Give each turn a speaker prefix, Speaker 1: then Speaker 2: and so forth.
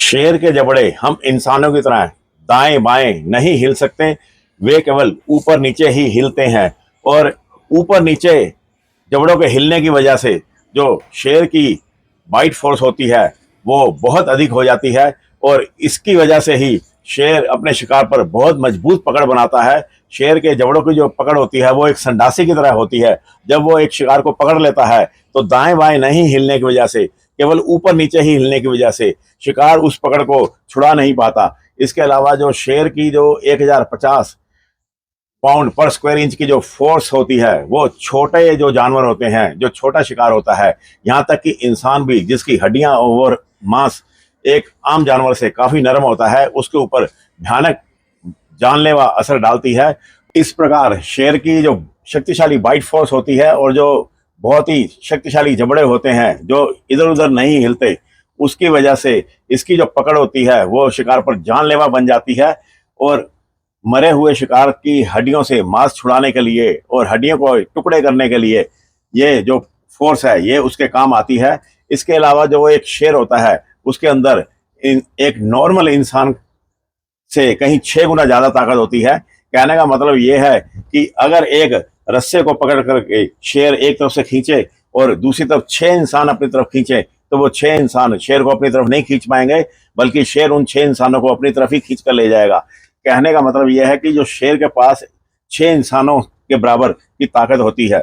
Speaker 1: शेर के जबड़े हम इंसानों की तरह दाएं बाएं नहीं हिल सकते। वे केवल ऊपर नीचे ही हिलते हैं और ऊपर नीचे जबड़ों के हिलने की वजह से जो शेर की बाइट फोर्स होती है वो बहुत अधिक हो जाती है और इसकी वजह से ही शेर अपने शिकार पर बहुत मजबूत पकड़ बनाता है। शेर के जबड़ों की जो पकड़ होती है वो एक संडासी की तरह होती है। जब वो एक शिकार को पकड़ लेता है तो दाएं बाएं नहीं हिलने की वजह से, केवल ऊपर नीचे ही हिलने की वजह से शिकार उस पकड़ को छुड़ा नहीं पाता। इसके अलावा जो शेर की जो 1050 पाउंड पर स्क्वायर इंच की जो फोर्स होती है वो छोटे जो जानवर होते हैं, जो छोटा शिकार होता है, यहाँ तक कि इंसान भी जिसकी हड्डियां और मांस एक आम जानवर से काफी नरम होता है, उसके ऊपर भयानक जानलेवा असर डालती है। इस प्रकार शेर की जो शक्तिशाली बाइट फोर्स होती है और जो बहुत ही शक्तिशाली जबड़े होते हैं जो इधर उधर नहीं हिलते, उसकी वजह से इसकी जो पकड़ होती है वो शिकार पर जानलेवा बन जाती है और मरे हुए शिकार की हड्डियों से मांस छुड़ाने के लिए और हड्डियों को टुकड़े करने के लिए ये जो फोर्स है ये उसके काम आती है। इसके अलावा जो एक शेर होता है उसके अंदर एक नॉर्मल इंसान से कहीं 6 गुना ज्यादा ताकत होती है। कहने का मतलब ये है कि अगर एक रस्से को पकड़ करके शेर एक तरफ से खींचे और दूसरी तरफ 6 इंसान अपनी तरफ खींचे तो वो 6 इंसान शेर को अपनी तरफ नहीं खींच पाएंगे, बल्कि शेर उन 6 इंसानों को अपनी तरफ ही खींच कर ले जाएगा। कहने का मतलब यह है कि जो शेर के पास 6 इंसानों के बराबर की ताकत होती है।